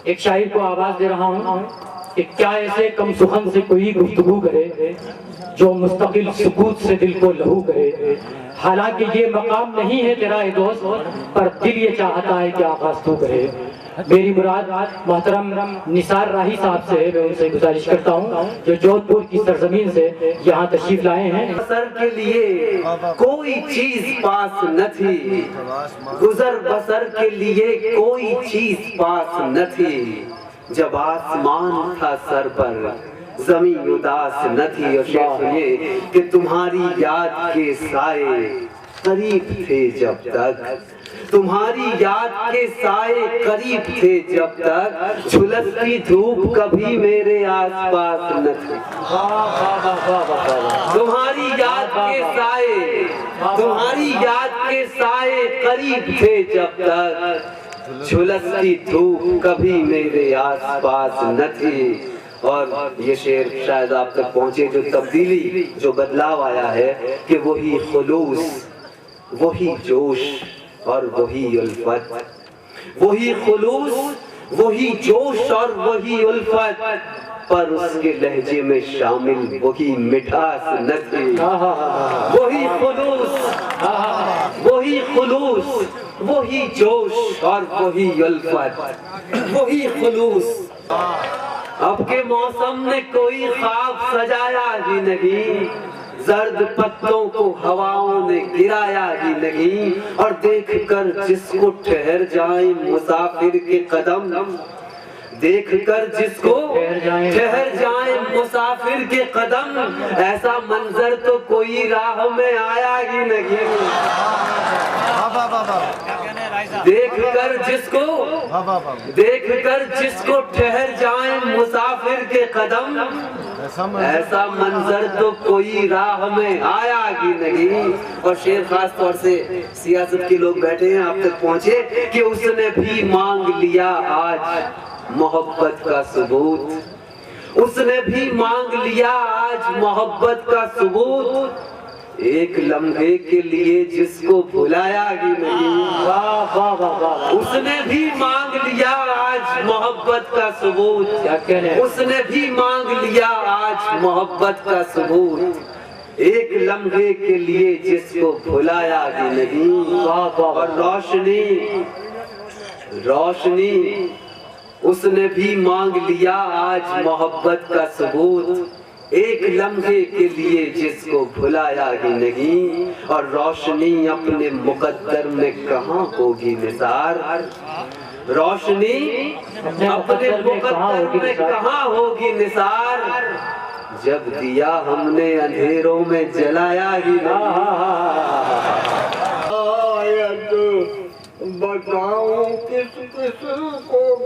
ایک شاعر کو آواز دے رہا ہوں کہ کیا ایسے کم سخن سے کوئی گفتگو کرے جو مستقل سکوت سے دل کو لہو کرے. حالانکہ یہ مقام نہیں ہے تیرا اے دوست، پر دل یہ چاہتا ہے کہ آغاز تو کرے. میری مراد محترم نثار راہی صاحب سے ہے. میں ان سے گزارش کرتا ہوں جو جودھ پور کی سرزمین سے یہاں تشریف لائے ہیں. بسر کے لیے کوئی چیز پاس نہ تھی، گزر بسر کے لیے کوئی چیز پاس نہ تھی. جب آسمان تھا سر پر زمین اداس نہ تھی. اور شیخ سنیے کہ تمہاری یاد کے سائے قریب تھے جب تک، تمہاری یاد کے سائے قریب تھے جب تک، جھلستی دھوپ کبھی میرے آس پاس نہ تھی. تمہاری یاد کے سائے، تمہاری یاد کے سائے قریب تھے جب تک، جھلستی دھوپ کبھی میرے آس پاس نہ تھی. اور یہ شعر شاید آپ تک پہنچے جو تبدیلی، جو بدلاؤ آیا ہے کہ وہی خلوص، وہی جوش اور وہی الفت. وہی خلوص، وہی جوش اور وہی الفت، پر اس کے لہجے میں شامل وہی مٹھاس نہ تھی. وہی خلوص، وہی خلوص، وہی جوش اور وہی الفت، وہی خلوص. اب کے موسم نے کوئی خواب سجایا ہی نہیں، زرد پتوں کو ہواؤں نے گرایا ہی نہیں. اور دیکھ کر جس کو ٹھہر جائیں مسافر کے قدم، دیکھ کر جس کو ٹھہر جائیں مسافر کے قدم، ایسا منظر تو کوئی راہ میں آیا ہی نہیں. دیکھ کر جس کو، دیکھ کر جس کو ٹھہر جائیں مسافر کے قدم، ایسا منظر تو کوئی راہ میں آیا ہی نہیں. اور شعر خاص طور سے سیاست کے لوگ بیٹھے ہیں آپ تک پہنچے کہ اس نے بھی مانگ لیا آج محبت کا ثبوت. اس نے بھی مانگ لیا آج محبت کا ثبوت، ایک لمحے کے لیے جس کو بھلایا ہی نہیں. اس نے بھی مانگ لیا آج محبت کا ثبوت، اس نے بھی مانگ لیا آج محبت کا ثبوت، ایک لمحے کے لیے جس کو بھلایا ہی نہیں. اور روشنی، روشنی، اس نے بھی مانگ لیا آج محبت کا ثبوت، ایک لمحے کے لیے جس کو بھلایا ہی نہیں. اور روشنی اپنے مقدر میں کہاں ہوگی نثار، روشنی اپنے مقدر میں کہاں ہوگی نثار، جب دیا ہم نے اندھیروں میں جلایا ہی نہیں. بتاؤں کس کس کو